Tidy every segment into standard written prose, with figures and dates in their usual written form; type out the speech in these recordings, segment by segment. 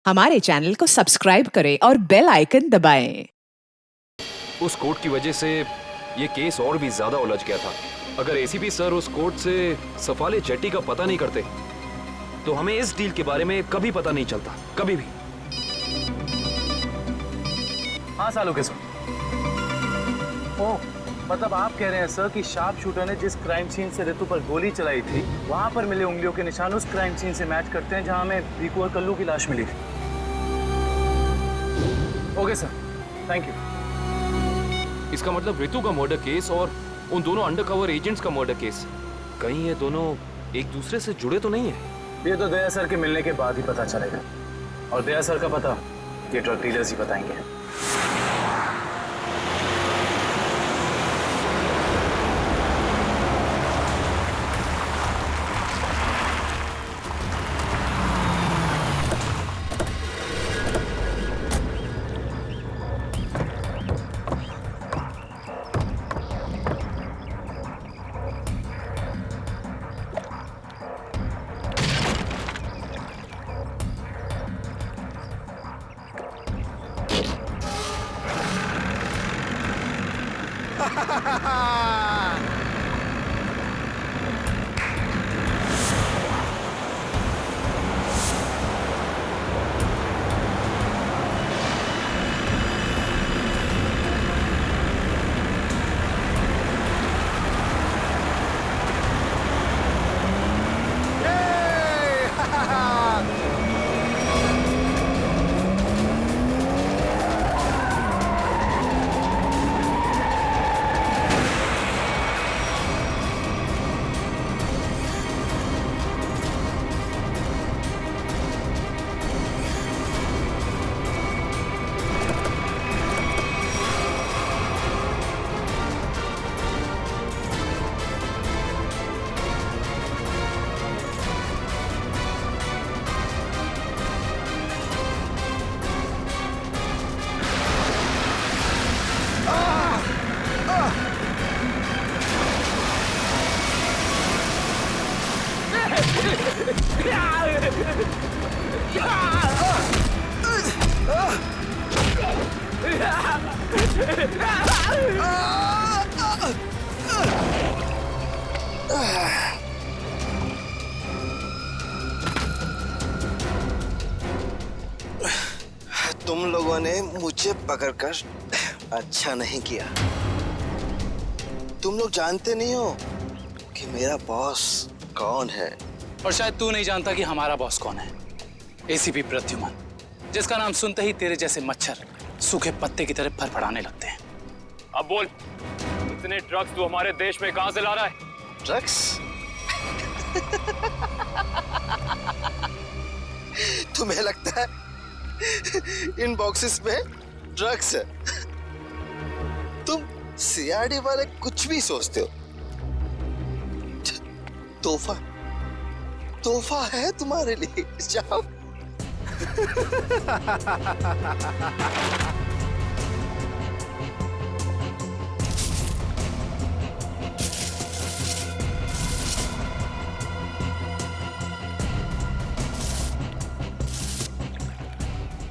हमारे चैनल को सब्सक्राइब करें और बेल आइकन दबाएं। उस कोर्ट की वजह से ये केस और भी ज्यादा उलझ गया था। अगर एसीपी सर उस कोर्ट से सफाले जेट्टी का पता नहीं करते तो हमें इस डील के बारे में कभी पता नहीं चलता, कभी भी। हाँ सालों के सर। ओह, मतलब आप कह रहे हैं सर कि शार्प शूटर ने जिस क्राइम सीन से रितु पर गोली चलाई थी वहां पर मिले उंगलियों के निशान उस क्राइम सीन से मैच करते हैं जहां हमें रिकू और कल्लू की लाश मिली थी। Okay sir, thank you. इसका मतलब रितु का मर्डर केस और उन दोनों अंडरकवर एजेंट्स का मर्डर केस, कहीं ये दोनों एक दूसरे से जुड़े तो नहीं है? ये तो दया सर के मिलने के बाद ही पता चलेगा, और दया सर का पता ये ड्रग डीलर्स ही बताएंगे। तुम लोगों ने मुझे पकड़कर अच्छा नहीं किया। तुम लोग जानते नहीं हो कि मेरा बॉस कौन है। और शायद तू नहीं जानता कि हमारा बॉस कौन है। एसीपी प्रद्युमन, जिसका नाम सुनते ही तेरे जैसे मच्छर सूखे पत्ते की तरह फड़फड़ाने लगते हैं। अब बोल, इतने ड्रग्स तू हमारे देश में कहां से ला रहा है? ड्रग्स? तुम्हें लगता है इन बॉक्सेस में ड्रग्स है? तुम सीआरडी वाले कुछ भी सोचते हो। तोहफा तोहफा है तुम्हारे लिए, जाओ।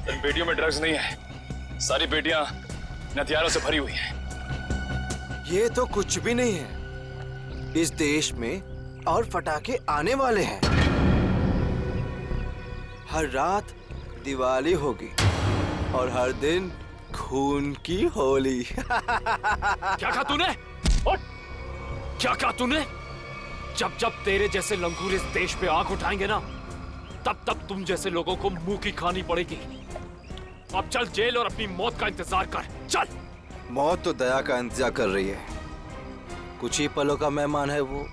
इन पेटियों में ड्रग्स नहीं है, सारी पेटियां हथियारों से भरी हुई हैं। ये तो कुछ भी नहीं है। इस देश में और पटाखे आने वाले हैं। हर रात दिवाली होगी और हर दिन खून की होली। क्या कहा तूने? क्या कहा तूने? जब जब तेरे जैसे लंगूर इस देश पे आंख उठाएंगे ना, तब तब तुम जैसे लोगों को मुंह की खानी पड़ेगी। अब चल जेल और अपनी मौत का इंतजार कर, चल। मौत तो दया का इंतजार कर रही है। कुछ ही पलों का मेहमान है वो।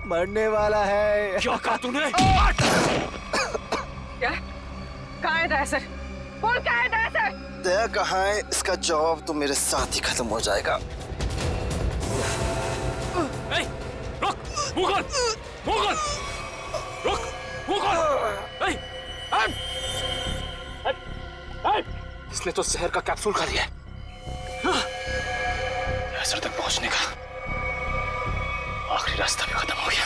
मरने वाला है। क्या कहा तूने? क्या? कहाँ है दया सर? बोल, कहाँ है दया सर? दया कहाँ है, इसका जवाब तो मेरे साथ ही खत्म हो जाएगा। रुक, मुगल, मुगल, रुक, मुगल। इसने तो जहर का कैप्सूल खा लिया है। असर तक पहुंचने का आखिरी रास्ता भी खत्म हो गया।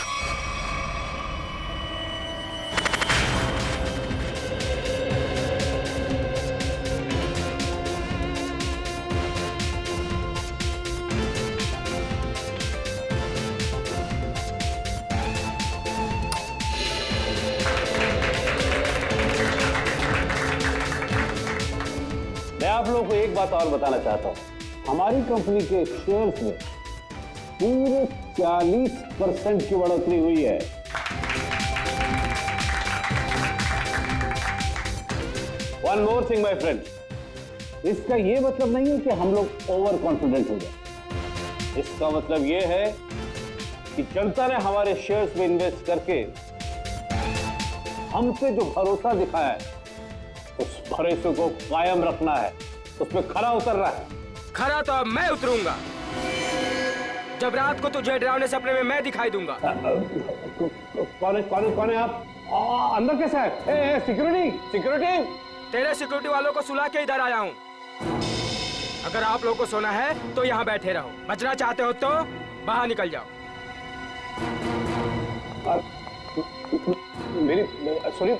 आप लोगों को एक बात और बताना चाहता हूं, हमारी कंपनी के शेयर्स में पूरे 40% की बढ़ोतरी हुई है। One more thing my friend, इसका यह मतलब नहीं है कि हम लोग ओवर कॉन्फिडेंट हो जाए। इसका मतलब यह है कि जनता ने हमारे शेयर्स में इन्वेस्ट करके हम पे जो भरोसा दिखाया है, उस भरोसे को कायम रखना है, उसमें खरा उतरना है। खरा तो अब मैं उतरूंगा, जब रात को तुझे डरावने सपने में मैं दिखाई दूंगा। कौन है आप? अंदर कैसे है? Security security. तेरे सिक्योरिटी वालों को सुला के इधर आया हूँ। अगर आप लोगों को सोना है तो यहाँ बैठे रहो, बचना चाहते हो तो बाहर निकल जाओ। मेरी सॉरी।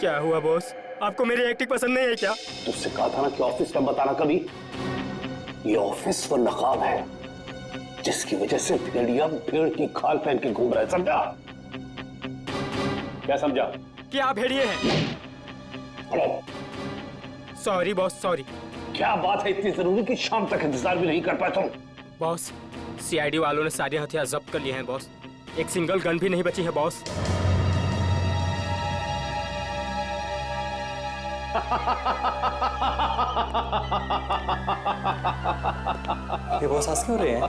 क्या हुआ बॉस, आपको मेरी एक्टिंग पसंद नहीं है क्या? तुझसे कहा था ना कि ऑफिस का बताना कभी। ये ऑफिस वो नकाब है जिसकी वजह से भेड़िया भेड़ की खाल पहन के घूम रहा है, समझा? क्या समझा? कि आप भेड़िए हैं। Sorry boss, sorry. क्या बात है इतनी जरूरी कि शाम तक इंतजार भी नहीं कर पाए तुम? बॉस, सीआईडी वालों ने सारे हथियार जब्त कर लिए हैं बॉस। एक सिंगल गन भी नहीं बची है बॉस। ये बॉस हंस क्यों रहे हैं?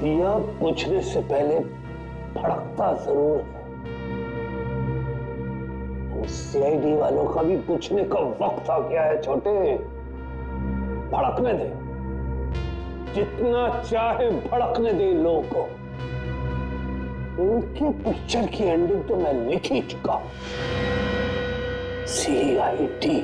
दिया बुझने से पहले भड़कता जरूर है। सीआईडी वालों का भी बुझने का वक्त आ गया है छोटे। भड़कने दे, जितना चाहे भड़कने दे इन लोगों को। उनके पिक्चर की एंडिंग तो मैं लिख ही चुका हूं। सीआईडी।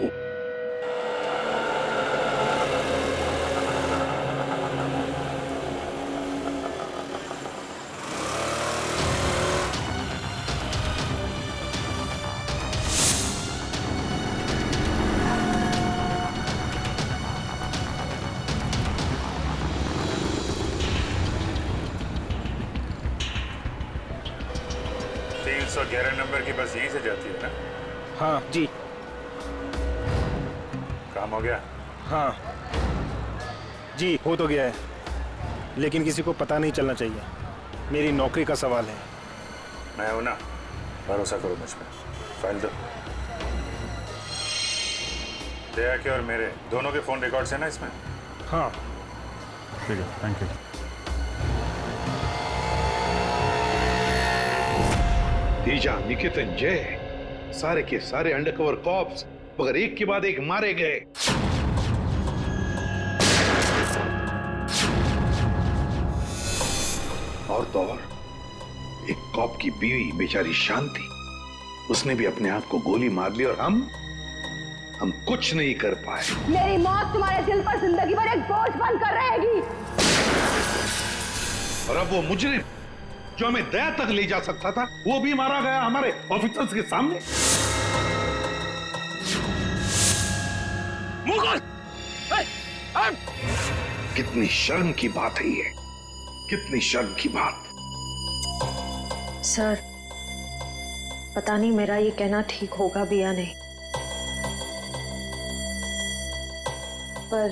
नंबर की बस यहीं से जाती है ना? हाँ जी। काम हो गया? हाँ जी, हो तो गया है, लेकिन किसी को पता नहीं चलना चाहिए। मेरी नौकरी का सवाल है। मैं हूं ना, भरोसा करो मुझ पे। फाइल दो। दया के और मेरे दोनों के फोन रिकॉर्ड्स हैं ना इसमें? हाँ ठीक है, थैंक यू। तेजा, निकेतन, जय, सारे के सारे अंडरकवर कॉप्स मगर एक के बाद एक मारे गए। और तो और एक कॉप की बीवी बेचारी शांति, उसने भी अपने आप को गोली मार ली और हम कुछ नहीं कर पाए। मेरी मौत तुम्हारे दिल पर जिंदगी भर एक बोझ बनकर रहेगी। और अब वो मुजरिम जो हमें दया तक ले जा सकता था, वो भी मारा गया हमारे ऑफिसर्स के सामने। कितनी शर्म की बात है ये, कितनी शर्म की बात। सर, पता नहीं मेरा ये कहना ठीक होगा भी या नहीं, पर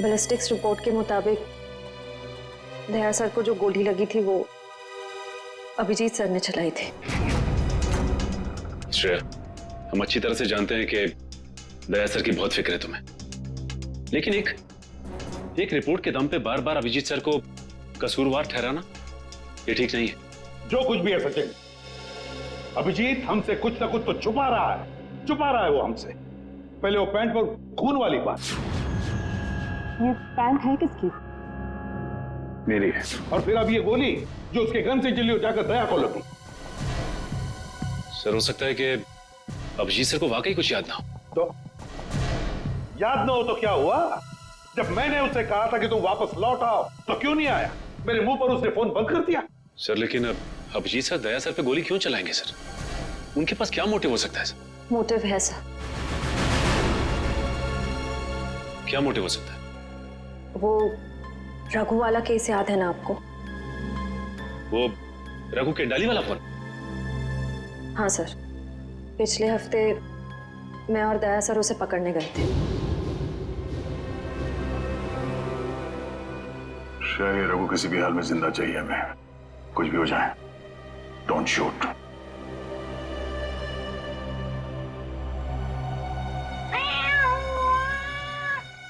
बैलिस्टिक्स रिपोर्ट के मुताबिक दया सर को जो गोली लगी थी वो अभिजीत सर ने चलाई थी। श्रेया, हम अच्छी तरह से जानते हैं कि दया सर की बहुत फिक्र है तुम्हें, लेकिन एक रिपोर्ट के दम पे बार बार अभिजीत सर को कसूरवार ठहराना ये ठीक नहीं है। जो कुछ भी है सचिन, अभिजीत हमसे कुछ ना कुछ तो छुपा रहा है वो हमसे। पहले वो पैंट पर खून वाली बात। ये पैंट है किसकी? मेरी है। और फिर अब ये गोली जो उसके गन से चली हो जाकर दया को लगी। सर, हो सकता है कि अभिजीत सर को वाकई कुछ याद ना हो। तो याद ना हो तो क्या हुआ? जब मैंने उससे कहा था कि तुम वापस लौट आओ तो क्यों नहीं आया? मेरे मुंह पर उसने फोन बंद कर दिया। सर लेकिन अब अभिजीत सर दया सर पे गोली क्यों चलाएंगे सर? उनके पास क्या मोटिव हो सकता है सर? मोटिव है सर। क्या मोटिव हो सकता है? वो रघु वाला केस याद है ना आपको? वो रघु के डाली वाला फोन? हाँ सर, पिछले हफ्ते मैं और दया सर उसे पकड़ने गए थे। शायद रघु किसी भी हाल में जिंदा चाहिए हमें, कुछ भी हो जाए। Don't shoot.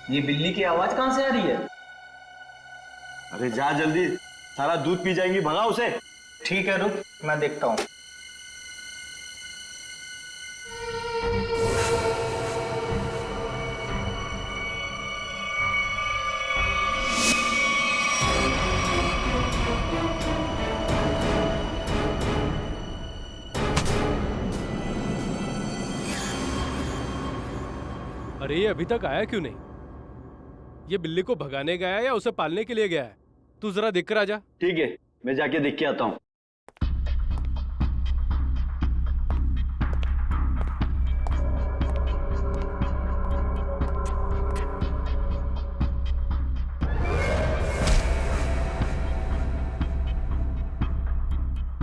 ये बिल्ली की आवाज कहां से आ रही है? अरे जा जल्दी, सारा दूध पी जाएंगी, भगा उसे। ठीक है रुक, मैं देखता हूं। अरे ये अभी तक आया क्यों नहीं? ये बिल्ली को भगाने गया है या उसे पालने के लिए गया है? तू जरा देख कर आ जा। ठीक है, मैं जाके देख के आता हूं।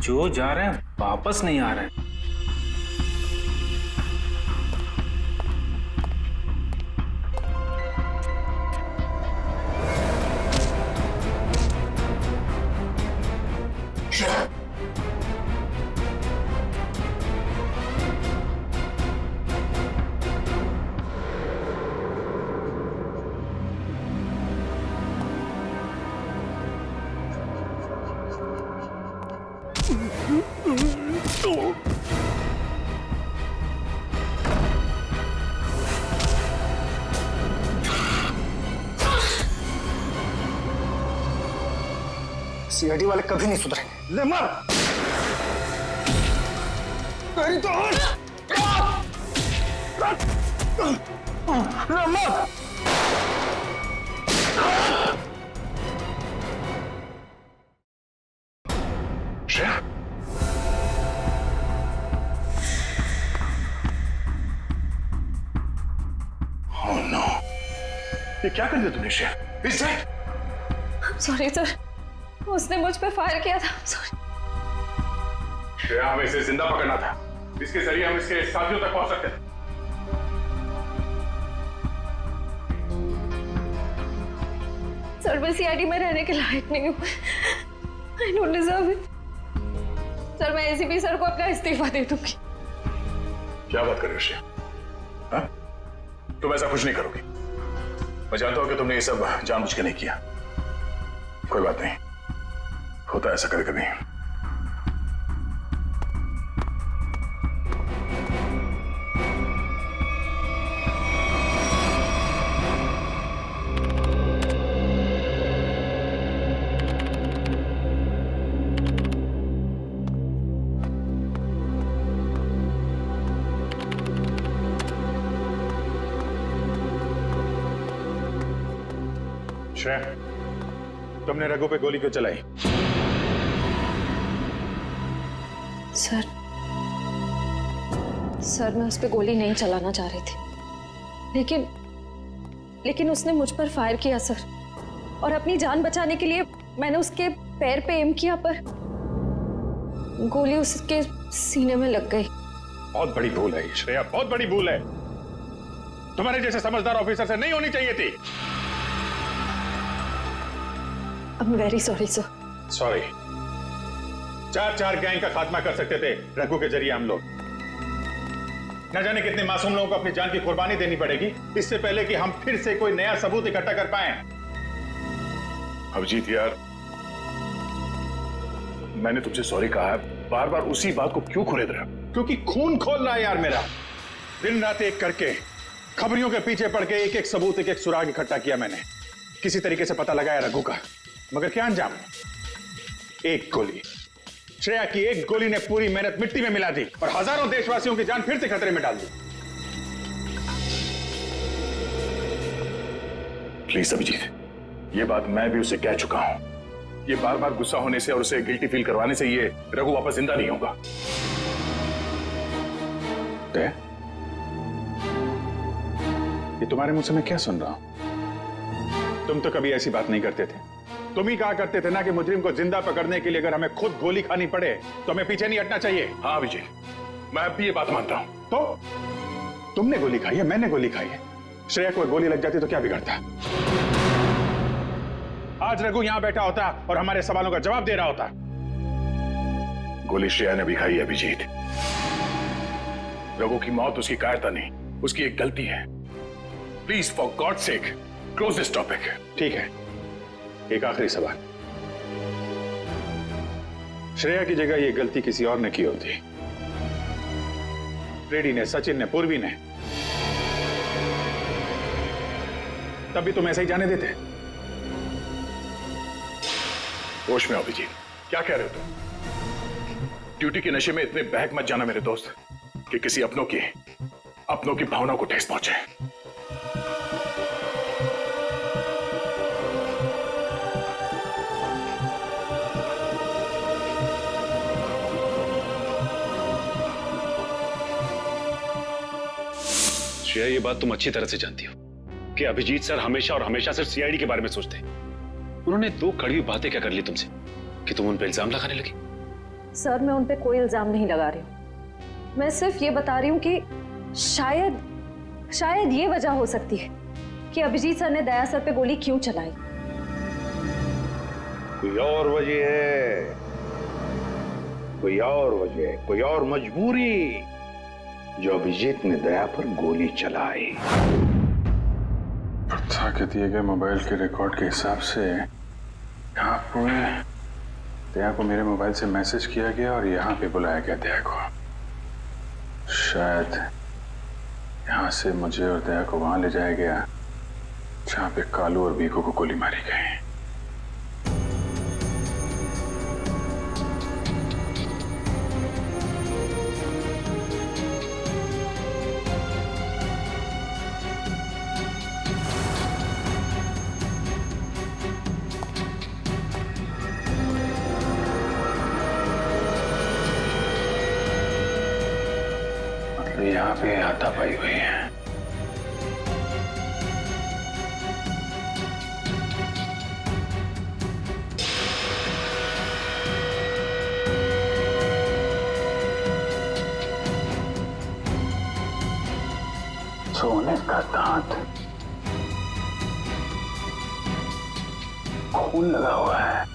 जो जा रहे हैं वापस नहीं आ रहे हैं। सीआईडी वाले कभी नहीं सुधरेंगे। ले मर। तेरी तो ले मर। श्रेया, ओह नो, ये क्या कर दिया तूने श्रेया? इस सॉरी सर, उसने मुझ पे फायर किया था। सॉरी। श्रेया, हमें इसे जिंदा पकड़ना था। इसके जरिए हम इसके साथियों तक पहुंच सकते थे। सर मैं सीआईडी में रहने के लायक नहीं हूँ। I don't deserve it. Sir मैं एसीपी सर को अपना इस्तीफा दे दूंगी। क्या बात कर रही हो श्रेया? हाँ? तुम ऐसा कुछ नहीं करोगी। मैं जानता हूं कि तुमने ये सब जानबूझ के नहीं किया। कोई बात नहीं, होता है ऐसा कभी कभी। श्रेया, तुमने रघु पे गोली क्यों चलाई? सर मैं उस पे गोली नहीं चलाना चाह रही थी, लेकिन उसने मुझ पर फायर किया सर, और अपनी जान बचाने के लिए मैंने उसके पैर पे एम किया, पर गोली उसके सीने में लग गई। बहुत बड़ी भूल है श्रेया, बहुत बड़ी भूल है। तुम्हारे जैसे समझदार ऑफिसर से नहीं होनी चाहिए थी। I'm very sorry sir। Sorry. 4 gang का खात्मा कर सकते थे रघु के जरिए हम लोग। न जाने कितने मासूम लोगों को अपनी जान की कुर्बानी देनी पड़ेगी इससे पहले कि हम फिर से कोई नया सबूत इकट्ठा कर पाए। अभिजीत यार, मैंने तुमसे सॉरी कहा है, बार बार उसी बात को क्यों खुरेद रहे हो? क्योंकि खून खोल रहा है यार मेरा। दिन रात एक करके खबरियों के पीछे पड़ के एक सबूत, एक सुराग इकट्ठा किया मैंने। किसी तरीके से पता लगाया रघु का, मगर क्या अंजाम? एक गोली, श्रेया की एक गोली ने पूरी मेहनत मिट्टी में मिला दी और हजारों देशवासियों की जान फिर से खतरे में डाल दी। प्लीज अभिजीत, ये बात मैं भी उसे कह चुका हूं। ये बार बार गुस्सा होने से और उसे गिल्टी फील करवाने से ये रघु वापस जिंदा नहीं होगा। ये तुम्हारे मुंह से मैं क्या सुन रहा हूं? तुम तो कभी ऐसी बात नहीं करते थे। तुम ही कहा करते थे ना कि मुजरिम को जिंदा पकड़ने के लिए अगर हमें खुद गोली खानी पड़े तो हमें पीछे नहीं हटना चाहिए। हाँ अभिजीत, मैं अब भी ये बात मानता हूं। तो तुमने गोली खाई है, मैंने गोली खाई है। श्रेया को गोली लग जाती तो क्या बिगड़ता? आज रघु यहां बैठा होता और हमारे सवालों का जवाब दे रहा होता। गोली श्रेया ने भी खाई है अभिजीत। रघु की मौत उसकी कायरता नहीं, उसकी एक गलती है। Please for God sake close this topic. ठीक है, एक आखिरी सवाल। श्रेया की जगह ये गलती किसी और ने की होती, रेड्डी ने, सचिन ने, पूर्वी ने, तब भी तुम ऐसा ही जाने देते? होश में अभिजीत, क्या कह रहे हो तुम? ड्यूटी के नशे में इतने बहक मत जाना मेरे दोस्त कि किसी अपनों की भावना को ठेस पहुंचे। श्रेया, ये बात तुम अच्छी तरह से जानती हो कि अभिजीत सर हमेशा और हमेशा सिर्फ सीआईडी के बारे में सोचते हैं। उन्होंने दो कड़वी बातें क्या कर ली तुमसे कि तुम उन पर इल्जाम लगाने लगी? सर, मैं उन पे कोई इल्जाम नहीं लगा रही हूँ। मैं सिर्फ ये बता रही हूँ कि शायद ये वजह हो सकती है कि अभिजीत सर ने दया सर पे गोली क्यों चलाई। कोई और वजह है, कोई और वजह, कोई और मजबूरी जो अभिजीत ने दया पर गोली चलाई। प्रथा के दिए गए मोबाइल के रिकॉर्ड के हिसाब से यहाँ पर दया को मेरे मोबाइल से मैसेज किया गया और यहाँ पे बुलाया गया दया को। शायद यहाँ से मुझे और दया को वहां ले जाया गया जहाँ पे कालू और बीकू को गोली मारी गई। यहाँ पे हाथापाई हुई है। सोने का दांत, खून लगा हुआ है।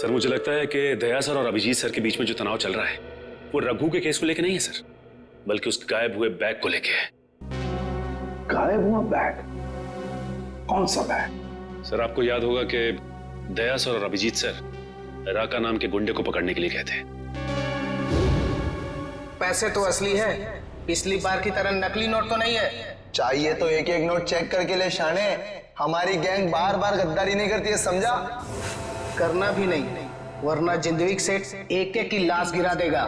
सर, मुझे लगता है कि दया सर और अभिजीत सर के बीच में जो तनाव चल रहा है वो रघु के केस को लेके नहीं है सर, बल्कि उस गायब हुए बैग को लेके है। गायब हुआ बैग? कौन सा बैग? सर, आपको याद होगा कि दया सर और अभिजीत सर राका नाम के गुंडे को पकड़ने के लिए गए थे। पैसे तो असली है, पिछली बार की तरह नकली नोट तो नहीं है। चाहिए तो एक एक नोट चेक करके ले शाने। हमारी गैंग बार बार गद्दारी नहीं करती है, समझा? करना भी नहीं, वरना जिंदगी सेठ एक एक की लाश गिरा देगा।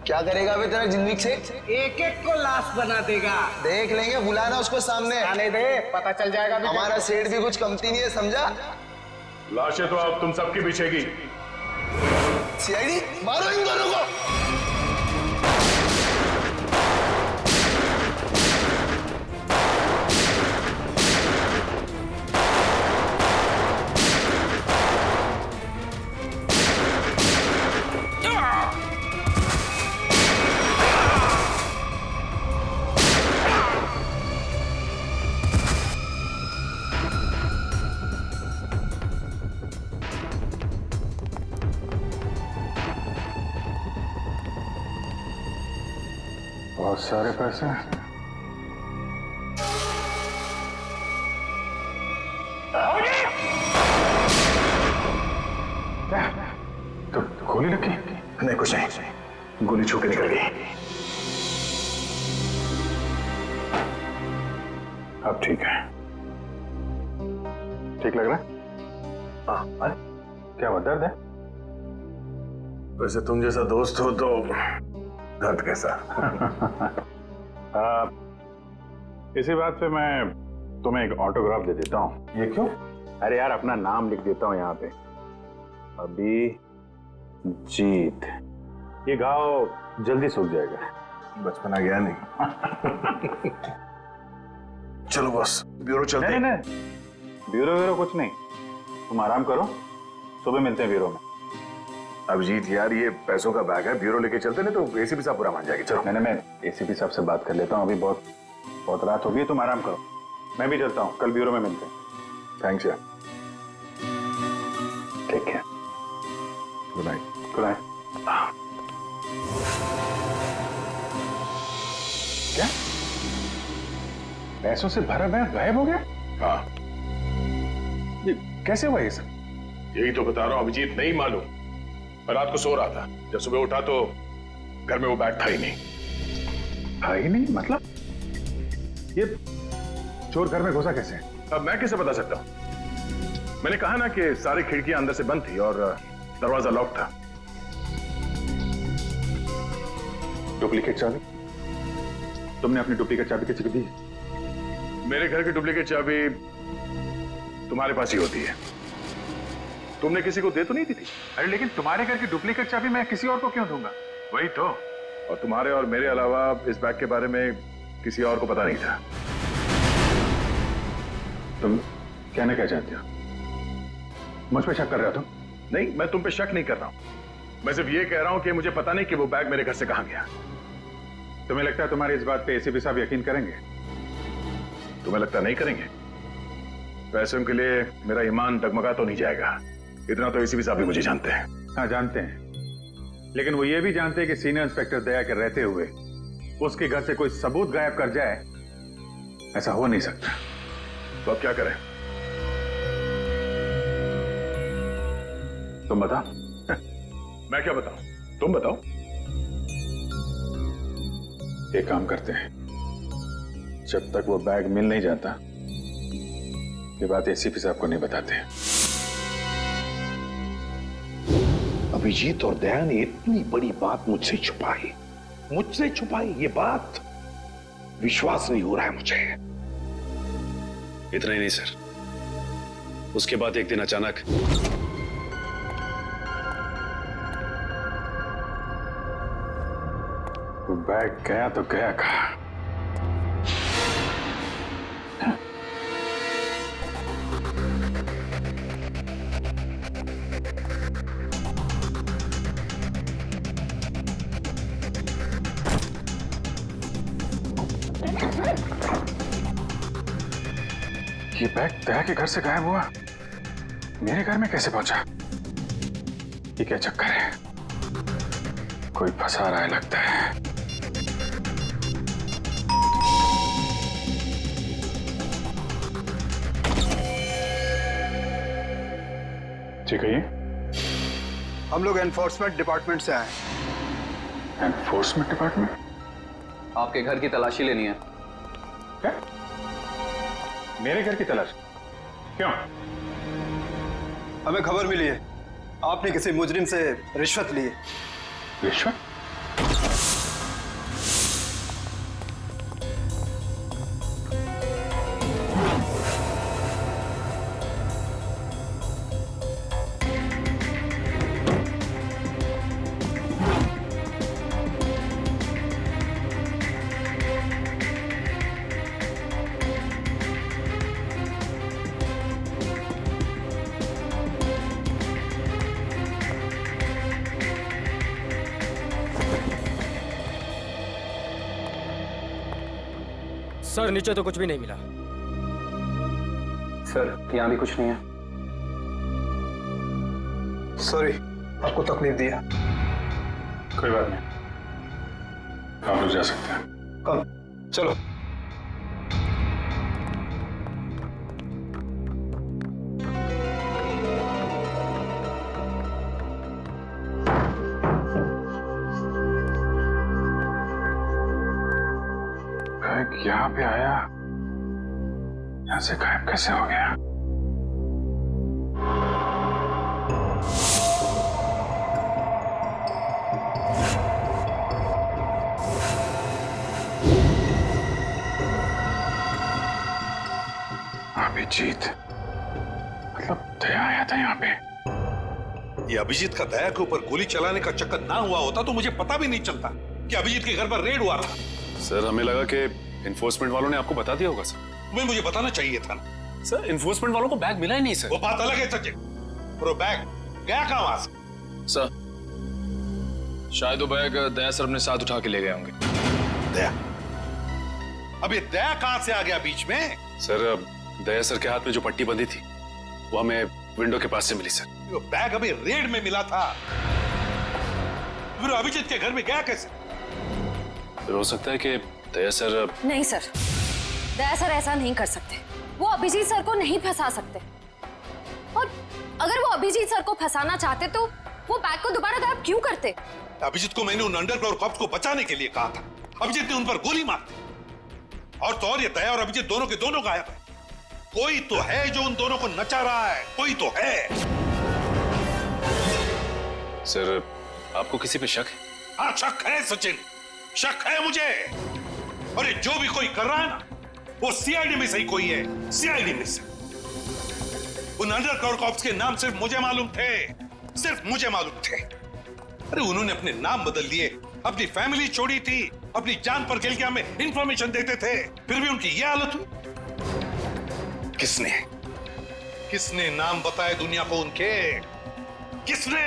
क्या करेगा बे तेरा जिंदगी सेठ? एक एक को लाश बना देगा। देख लेंगे, बुलाना उसको सामने। आने दे, पता चल जाएगा। हमारा सेठ भी कुछ कमती नहीं है, समझा? लाशें तो अब तुम सबकी बिछेगी। सीआईडी, मारो इन दोनों को। बहुत सारे पैसे। तो गोली लगी? नहीं, कुछ नहीं, गोली छू के निकल गई। अब ठीक है, ठीक लग रहा है? हाँ। अरे क्या हुआ, दर्द है? वैसे तुम जैसा दोस्त हो तो दर्द कैसा? इसी बात पे मैं तुम्हें एक ऑटोग्राफ दे देता हूँ। ये क्यों? अरे यार, अपना नाम लिख देता हूँ यहाँ पे, अभिजीत। ये घाव जल्दी सूख जाएगा। बचपना गया नहीं। चलो बॉस, ब्यूरो चलते हैं। नहीं, ब्यूरो कुछ नहीं, तुम आराम करो, सुबह मिलते हैं ब्यूरो में। अभिजीत यार, ये पैसों का बैग है, ब्यूरो लेके चलते नहीं तो एसीपी साहब बुरा मान जाएगी। चलो। मैं एसीपी साहब से बात कर लेता हूँ, अभी बहुत रात हो गई, तुम आराम करो, मैं भी चलता हूँ, कल ब्यूरो में मिलते हैं। थैंक्स यार। ठीक है, गुड नाइट। Good night. क्या पैसों से भरा बैग गायब हो गया? हाँ, ये कैसे हुआ ये सब? यही तो बता रहा हूँ अभिजीत, नहीं मालूम। मैं रात को सो रहा था, जब सुबह उठा तो घर में वो बैग था ही नहीं। था ही नहीं मतलब? ये चोर घर में घुसा कैसे? अब मैं कैसे बता सकता हूँ? मैंने कहा ना कि सारी खिड़कियां अंदर से बंद थी और दरवाजा लॉक था। डुप्लीकेट चाबी? तुमने अपनी डुप्लीकेट चाबी किसी को दी? मेरे घर की डुप्लीकेट चाबी तुम्हारे पास ही होती है, तुमने किसी को दे तो नहीं दी थी? अरे लेकिन तुम्हारे घर की डुप्लीकेट चाबी मैं किसी और को क्यों दूंगा? वही तो, और तुम्हारे और मेरे अलावा इस बैग के बारे में किसी और को पता नहीं था। तुम कहना क्या चाहते हो? मुझ पे शक कर रहे हो तुम? नहीं, मैं तुम पे शक नहीं कर रहा हूं, मैं सिर्फ ये कह रहा हूं कि मुझे पता नहीं कि वो बैग मेरे घर से कहां गया। तुम्हें लगता है तुम्हारी इस बात पे एसीपी साहब यकीन करेंगे? तुम्हें लगता नहीं करेंगे? पैसों के लिए मेरा ईमान डगमगा तो नहीं जाएगा, इतना तो एसीपी साहब भी मुझे जानते हैं। हाँ जानते हैं, लेकिन वो ये भी जानते हैं कि सीनियर इंस्पेक्टर दया के रहते हुए उसके घर से कोई सबूत गायब कर जाए, ऐसा हो नहीं सकता। तो अब क्या करें? तुम बताओ। मैं क्या बताऊं? तुम बताओ। एक काम करते हैं, जब तक वो बैग मिल नहीं जाता ये बात एसीपी साहब को नहीं बताते। अभिजीत और दया ने इतनी बड़ी बात मुझसे छुपाई, ये बात विश्वास नहीं हो रहा है मुझे। इतना ही नहीं सर, उसके बाद एक दिन अचानक वो बैग गया तो गया कहाँ? ये बैग दया के घर से गायब हुआ, मेरे घर में कैसे पहुंचा? ये क्या चक्कर है? कोई फंसा रहा है लगता है। ठीक है, ये हम लोग एनफोर्समेंट डिपार्टमेंट से आए हैं। Enforcement department? आपके घर की तलाशी लेनी है। क्या? मेरे घर की तलाश? क्यों? हमें खबर मिली है आपने किसी मुजरिम से रिश्वत ली है। रिश्वत? सर नीचे तो कुछ भी नहीं मिला। सर यहाँ भी कुछ नहीं है। सॉरी, आपको तकलीफ दिया। कोई बात नहीं, आप लोग जा सकते हैं। कम चलो। यहाँ पे आया, यहाँ से गायब कैसे हो गया? अभिजीत, मतलब दया आया था यहाँ पे। ये अभिजीत का दया के ऊपर गोली चलाने का चक्कर ना हुआ होता तो मुझे पता भी नहीं चलता कि अभिजीत के घर पर रेड हुआ था। सर हमें लगा कि इन्फोर्समेंट वालों ने आपको बता दिया होगा सर। तुम्हें मुझे बताना चाहिए था ना। सर इन्फोर्समेंट वालों को बैग मिला ही नहीं सर। वो बात अलग है सचिन, और वो बैग गया कहाँ वहां से? सर शायद वो बैग दया सर अपने साथ उठा के ले गए होंगे। दया? अब ये दया कहां से आ गया बीच में? सर दया सर के हाथ में जो पट्टी बंधी थी वो हमें विंडो के पास से मिली सर। वो बैग अभी रेड में मिला था, फिर अभिजीत के घर में गया कैसे? फिर हो सकता है कि दया सर। नहीं सर, दया सर ऐसा नहीं कर सकते। वो अभिजीत सर को नहीं फंसा सकते, और अगर वो अभिजीत सर को फंसाना चाहते तो वो बैग को दोबारा गायब क्यों करते? अभिजीत को मैंने उन अंडरग्राउंड कॉप्स को बचाने के लिए कहा था, अभिजीत ने उन पर गोली मार दी। और तो और ये दया और अभिजीत दोनों के दोनों गायब है। कोई तो है जो उन दोनों को नचा रहा है, कोई तो है। सर आपको किसी पे शक है? हाँ शक है सचिन, शक है मुझे। और ये जो भी कोई कर रहा है ना, वो सीआईडी में से ही कोई है, सीआईडी में से। उन अंडरग्राउंड कॉप्स के नाम सिर्फ मुझे मालूम थे, सिर्फ मुझे मालूम थे। अरे उन्होंने अपने नाम बदल लिए, अपनी फैमिली छोड़ी थी, अपनी जान पर खेल के हमें इंफॉर्मेशन देते थे, फिर भी उनकी ये हालत हुई। किसने नाम बताए दुनिया को उनके? किसने?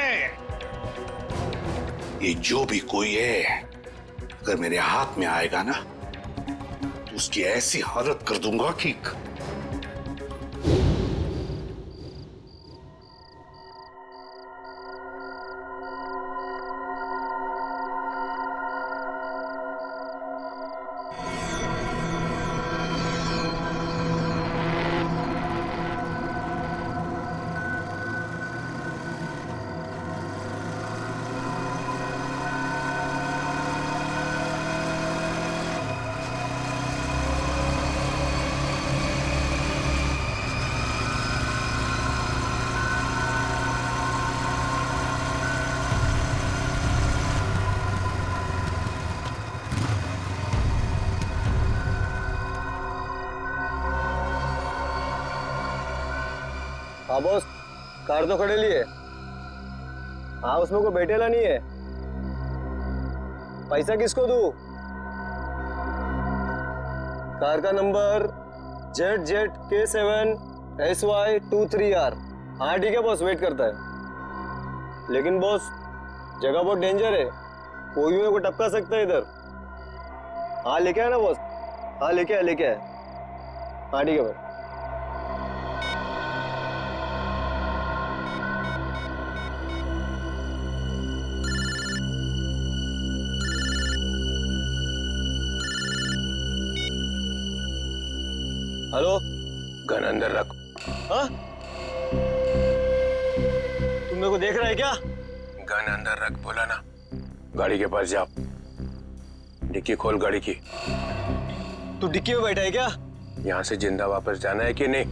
ये जो भी कोई है, अगर मेरे हाथ में आएगा ना तो उसकी ऐसी हालत कर दूंगा कि हाँ बॉस, कार तो खड़े लिए। हाँ उसमें कोई बैठेला नहीं है। पैसा किसको दूं? कार का नंबर ZZK7SY23R। हाँ ठीक है बॉस, वेट करता है। लेकिन बॉस जगह बहुत डेंजर है, कोई भी मेरे को टपका सकता है इधर। हाँ लेके आया ना बॉस? हाँ लेके आया। हाँ ठीक है भाई। हेलो, गन अंदर रख। हाँ? तुम मेरे को देख रहा है क्या? गन अंदर रख बोला ना। गाड़ी के पास जा, डिक्की खोल गाड़ी की। तू डिक्की में बैठा है क्या? यहाँ से जिंदा वापस जाना है कि नहीं?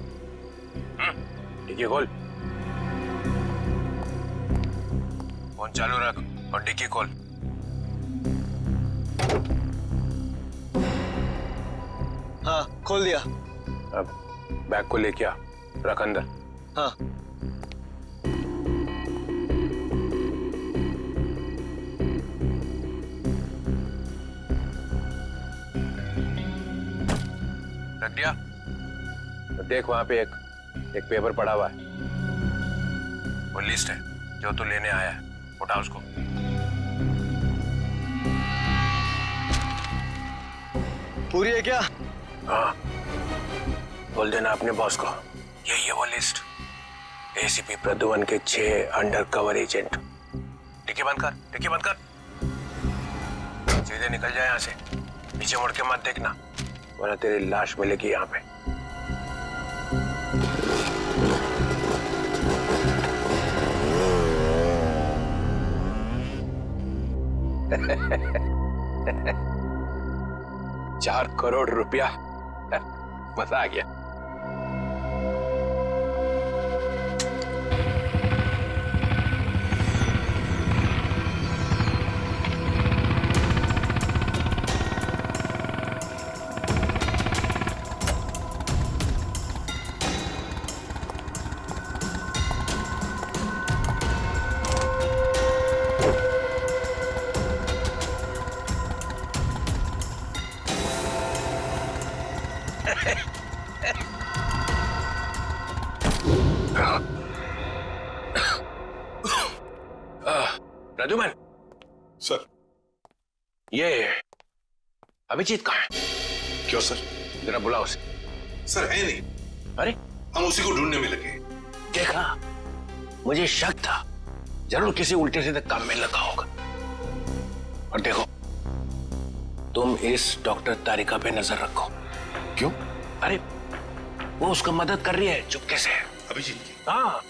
डिक्की खोल। फोन चालू रख और डिक्की खोल। हाँ खोल दिया। अब बैग को लेके आ, रख अंदर। हाँ। रख दिया? तो देख वहां पे एक पेपर पड़ा हुआ है, वो लिस्ट है जो तू लेने आया है। उठा उसको। पूरी है क्या? हाँ, बोल देना अपने बॉस को यही है वो लिस्ट। एसीपी प्रद्युमन के 6 अंडरकवर एजेंट। डिक्की बंद कर। सीधे निकल जाए यहाँ से, पीछे मुड़ के मत देखना, वरना तेरी लाश मिलेगी यहाँ पे। ₹4 करोड़ मजा आ गया। प्रद्युमन सर, ये अभिजीत कहाँ है? क्यों सर? जरा बुलाओ उसे। सर है नहीं। अरे हम उसी को ढूंढने में लगे। देखा, मुझे शक था, जरूर किसी उल्टे सीधे काम में लगा होगा। और देखो, तुम इस डॉक्टर तारिका पे नजर रखो। क्यों? अरे वो उसको मदद कर रही है चुपके से। अभिजीत की? हाँ।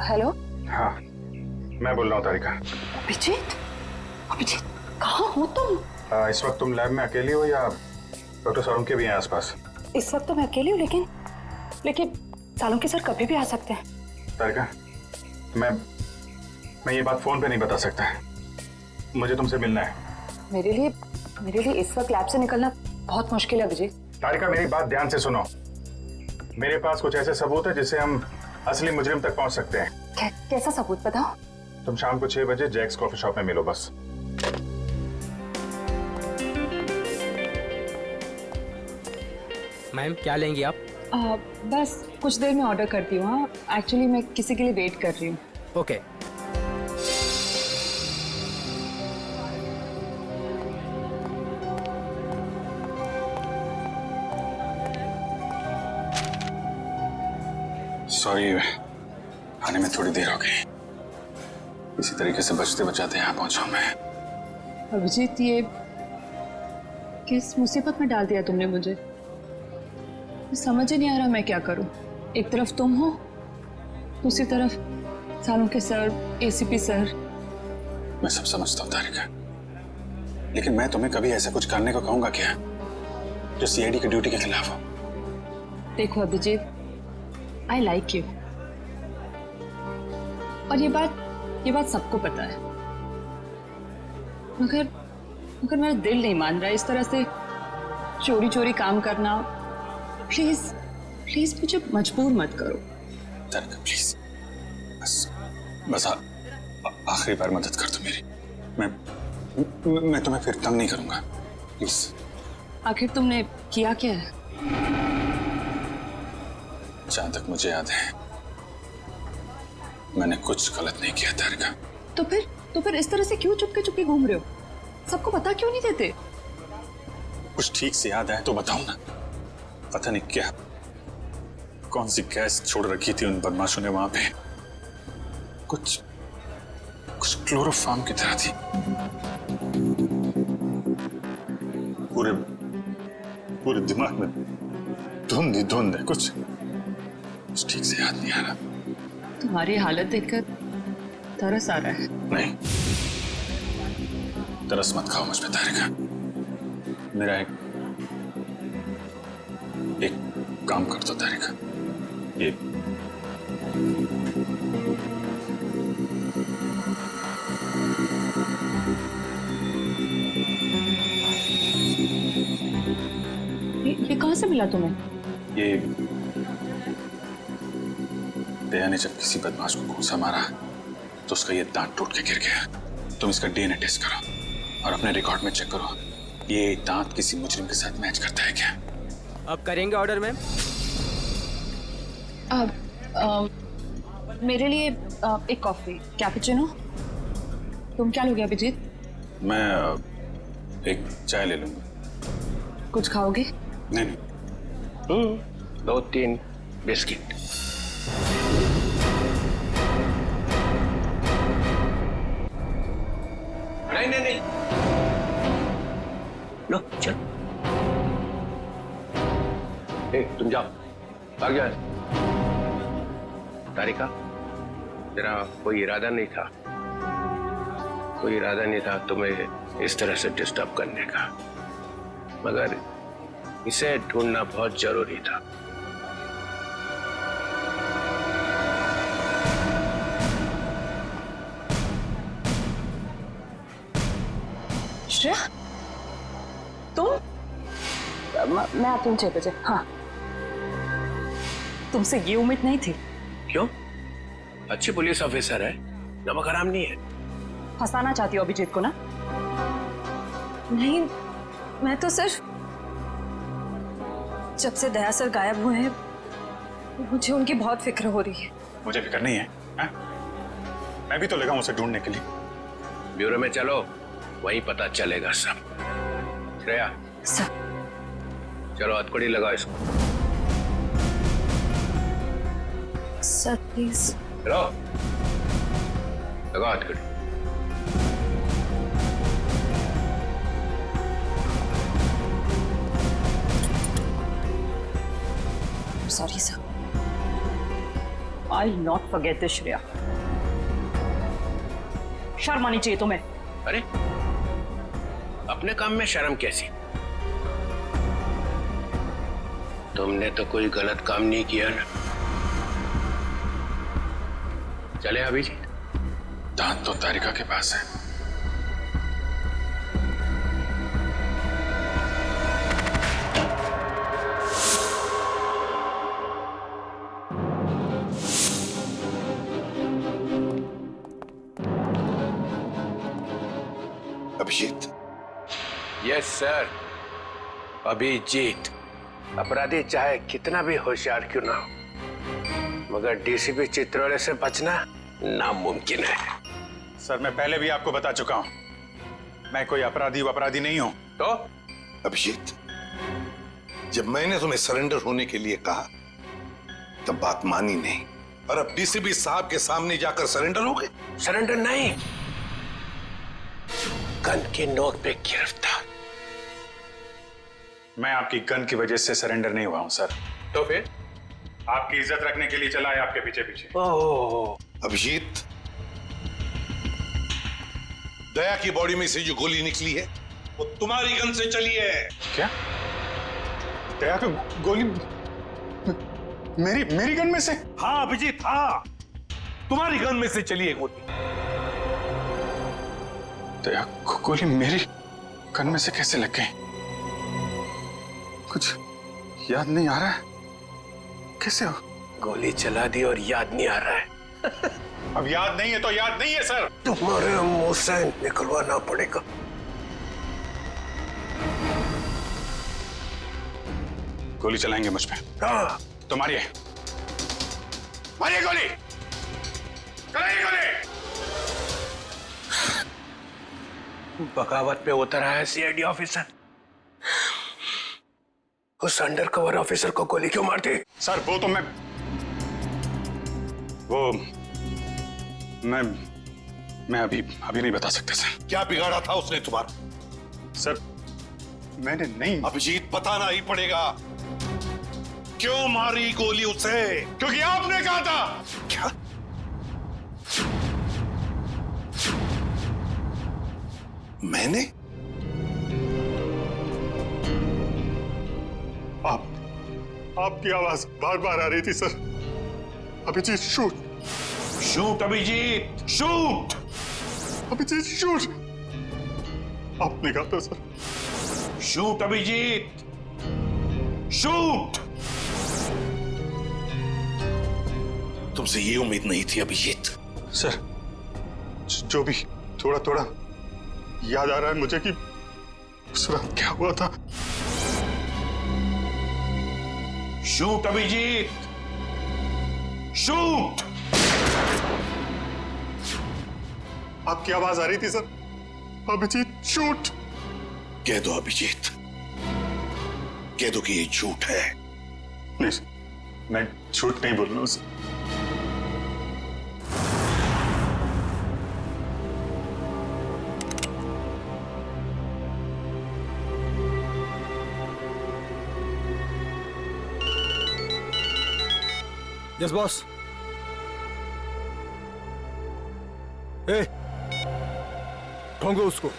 हेलो। हाँ, मैं बोल रहा हूँ तारिका। अभिजीत, अभिजीत कहाँ हो तुम? इस वक्त तुम लैब में अकेली हो या डॉक्टर सारुण के भी हैं आसपास? इस वक्त तो मैं अकेली हूँ, लेकिन सालुंके सर कभी भी आ सकते हैं। तारिका, मैं ये बात फोन पे नहीं बता सकता। मुझे तुमसे मिलना है। मेरे लिए इस वक्त लैब से निकलना बहुत मुश्किल है अभिजीत। तारिका, मेरी बात ध्यान से सुनो। मेरे पास कुछ ऐसे सबूत है जिससे हम असली मुजरिम तक पहुंच सकते हैं। कैसा सबूत बताओ? तुम शाम को 6 बजे जैक्स कॉफी शॉप में मिलो बस। मैम क्या लेंगी आप? बस कुछ देर में ऑर्डर करती हूँ। हाँ, एक्चुअली मैं किसी के लिए वेट कर रही हूँ। ओके। सॉरी, आने में थोड़ी देर हो गई। इसी तरीके से बचते बचाते यहाँ पहुंचा मैं। अभिजीत, ये किस मुसीबत में डाल दिया तुमने मुझे? समझ ही नहीं आ रहा मैं क्या करूं। एक तरफ तुम हो, दूसरी तरफ सालुंके सर, एसीपी सर। मैं सब समझता हूँ तारिका, लेकिन मैं तुम्हें कभी ऐसा कुछ करने को कहूंगा क्या जो सीआईडी की ड्यूटी के खिलाफ हो? देखो अभिजीत, आई लाइक यू, और ये बात सबको पता है, मगर मेरा दिल नहीं मान रहा है इस तरह से चोरी चोरी काम करना। प्लीज मुझे मजबूर मत करो। तारिका प्लीज, बस आखिरी बार मदद कर दो मेरी। मैं तुम्हें फिर तंग नहीं करूंगा, प्लीज। आखिर तुमने किया क्या है? जहां तक मुझे याद है मैंने कुछ गलत नहीं किया तारिका। तो फिर इस तरह से क्यों चुपके घूम रहे हो? सबको पता क्यों नहीं देते? कुछ ठीक से याद आए तो बताओ ना। पता नहीं क्या, कौन सी गैस छोड़ रखी थी उन बदमाशों ने वहां पे। कुछ क्लोरोफॉर्म की तरह थी। पूरे दिमाग में धुंध है। कुछ ठीक से याद नहीं आ रहा। तुम्हारी हालत देखकर तरस आ रहा है। नहीं, तरस मत खाओ मुझ पे तारिका। मेरा एक काम कर दो तारिका। ये कहां से मिला तुम्हें? ये दया ने जब किसी बदमाश को घूंसा मारा तो उसका ये दांत टूट के गिर गया। तुम इसका डीएनए टेस्ट करो और अपने रिकॉर्ड में चेक करो, ये दांत किसी मुजरिम के साथ मैच करता है क्या? अब करेंगे ऑर्डर मैम? मेरे लिए एक कॉफी कैपुचिनो। तुम क्या लोगे अभिजीत? मैं एक चाय ले लूंगा। कुछ खाओगे? नहीं। 2-3 बिस्किट। नहीं। लो चल। तुम जाओ, भाग जाओ। तारिका, तेरा कोई इरादा नहीं था तुम्हें इस तरह से डिस्टर्ब करने का, मगर इसे ढूंढना बहुत जरूरी था। श्रेया, तुम? मैं आती हूँ 6 बजे। हाँ, तुमसे ये उम्मीद नहीं थी। क्यों? अच्छी पुलिस ऑफिसर है, नमक हराम नहीं है। फंसाना चाहती हो अभिजीत को ना? नहीं, मैं तो सिर्फ जब से दया सर गायब हुए हैं मुझे उनकी बहुत फिक्र हो रही है। मुझे फिक्र नहीं है, है? मैं भी तो लगा हूं उसे ढूंढने के लिए। ब्यूरो में चलो, वही पता चलेगा सब। श्रेया सर, चलो हथकड़ी लगाओ इसको। Sir please. चलो लगाओ हथकड़ी। Sorry sir. I not forget this Shreya. शर्म आनी चाहिए तुम्हें। अरे अपने काम में शर्म कैसी? तुमने तो कोई गलत काम नहीं किया ना। चले अभिजीत। दांत तो तारिका के पास है। अभिजीत। Yes sir, Abhijeet. अपराधी चाहे कितना भी होशियार क्यों ना हो, मगर डीसीपी चित्रोले से बचना नामुमकिन है। सर मैं पहले भी आपको बता चुका हूं, मैं कोई अपराधी नहीं हूं। तो अभिजीत, जब मैंने तुम्हें सरेंडर होने के लिए कहा तब बात मानी नहीं, और अब डीसीपी साहब के सामने जाकर सरेंडर हो गए। सरेंडर नहीं, गन की नोक पे गिरफ्तार। मैं आपकी गन की वजह से सरेंडर नहीं हुआ हूं सर। तो फिर? आपकी इज्जत रखने के लिए चला है आपके पीछे पीछे। ओह अभिजीत, दया की बॉडी में से जो गोली निकली है वो तुम्हारी गन से चली है। क्या? दया को गोली मेरी गन में से? हाँ अभिजीत, हाँ, तुम्हारी गन में से चली है गोली। दया को गोली मेरी गन में से कैसे लग गई? कुछ याद नहीं आ रहा है। कैसे हो? गोली चला दी और याद नहीं आ रहा है। अब याद नहीं है तो याद नहीं है सर। तुम्हारे मुंह से निकलवाना पड़ेगा। गोली चलाएंगे मुझ पे? हाँ। तो मारिए गोली, चलाइए गोली। बगावत पे उतर आया सीआईडी ऑफिसर। उस अंडरकवर ऑफिसर को गोली क्यों मारती? सर वो तो मैं अभी नहीं बता सकते सर। क्या बिगाड़ा था उसने तुम्हारा? सर मैंने नहीं। अभिजीत, बताना ही पड़ेगा। क्यों मारी गोली उसे? क्योंकि आपने कहा था। क्या? मैंने? आपकी आवाज बार बार आ रही थी सर। Abhijeet shoot, shoot Abhijeet, shoot Abhijeet shoot. आपने कहा था सर। Shoot Abhijeet, shoot. तुमसे ये उम्मीद नहीं थी अभिजीत। सर जो भी थोड़ा थोड़ा याद आ रहा है मुझे कि उस रात क्या हुआ था। Shoot Abhijeet, shoot. आपकी आवाज आ रही थी सर। अभिजीत शूट। कह दो अभिजीत, कह दो कि ये झूठ है। नहीं सर, मैं झूठ नहीं बोल रहा हूं सर। Yes boss. ए, ढूंढो उसको।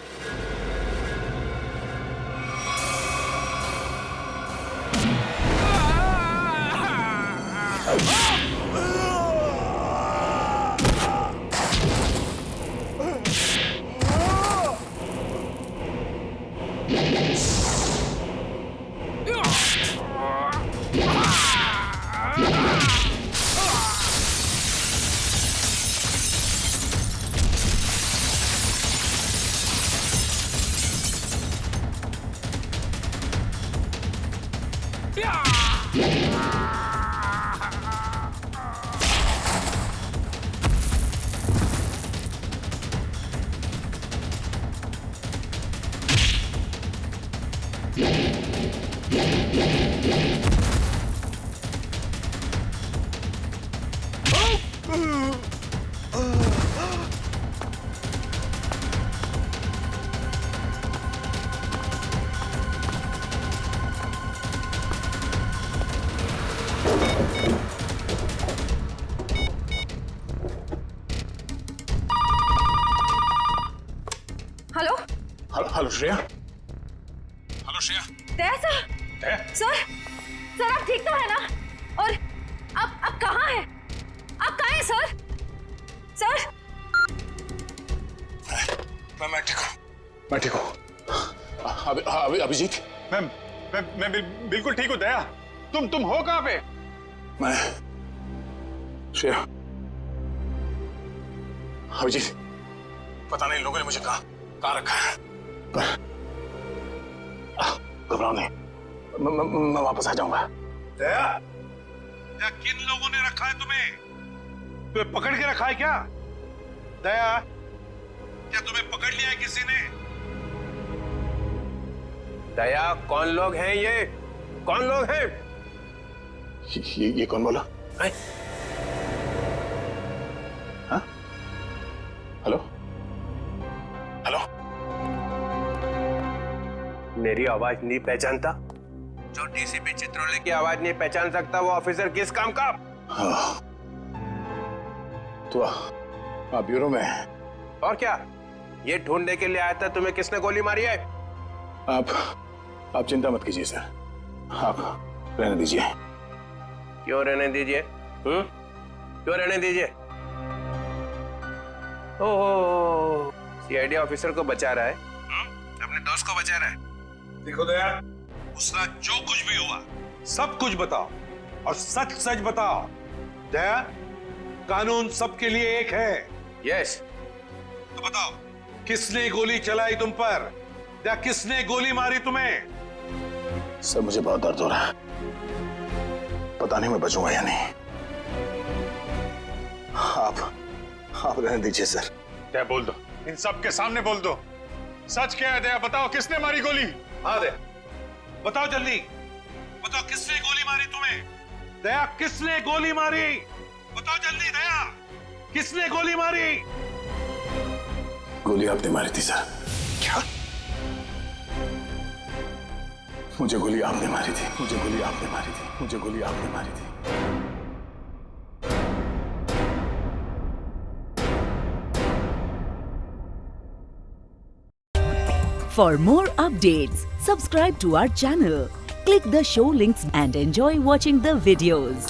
Hello hello Shreya. Hello Shreya. Daya sir. Daya? Sir आप ठीक तो है ना? और आप कहाँ हैं? आप कहाँ हैं सर? सर मैं ठीक हूँ। अभिजीत। मैं बिल्कुल ठीक हूँ। दया तुम हो कहाँ पे? मैं श्रेया। अभिजीत पता नहीं लोगों ने मुझे कहाँ रखा है, पर घबराओ नहीं, मैं वापस आ जाऊंगा। दया किन लोगों ने रखा है तुम्हें? तुम्हें पकड़ के रखा है क्या? दया क्या तुम्हें पकड़ लिया है किसी ने? दया कौन लोग हैं ये? कौन लोग हैं? ये कौन बोला? हाँ? Hello hello. मेरी आवाज नहीं पहचानता? जो डीसीपी चित्रोले की आवाज नहीं पहचान सकता वो ऑफिसर किस काम का? हाँ। तो आप ब्यूरो में हैं? और क्या ये ढूंढने के लिए आया था तुम्हें किसने गोली मारी है? आप चिंता मत कीजिए सर, आप रहने दीजिए। क्यों रहने दीजिए? क्यों रहने दीजिए? ओह सीआईडी ऑफिसर को बचा रहा है, अपने दोस्त को बचा रहा है। देखो दया, उसका जो कुछ भी हुआ सब कुछ बताओ और सच सच बताओ। दया कानून सबके लिए एक है। यस। तो बताओ किसने गोली चलाई तुम पर, या किसने गोली मारी तुम्हें? सर मुझे बहुत दर्द हो रहा है, पता नहीं मैं बचूंगा या नहीं। आप रहने दीजिए सर। दया बोल दो, इन सब के सामने बोल दो, सच क्या है? दया बताओ किसने मारी गोली? हाँ दया बताओ जल्दी, बताओ किसने गोली मारी तुम्हें? दया किसने गोली मारी? बताओ जल्दी दया, किसने गोली मारी? गोली आपने मारी थी सर। क्या? मुझे गोली आपने मारी थी, मुझे गोली आपने मारी थी, मुझे गोली आपने मारी थी। For more updates, subscribe to our channel, click the show links and enjoy watching the videos.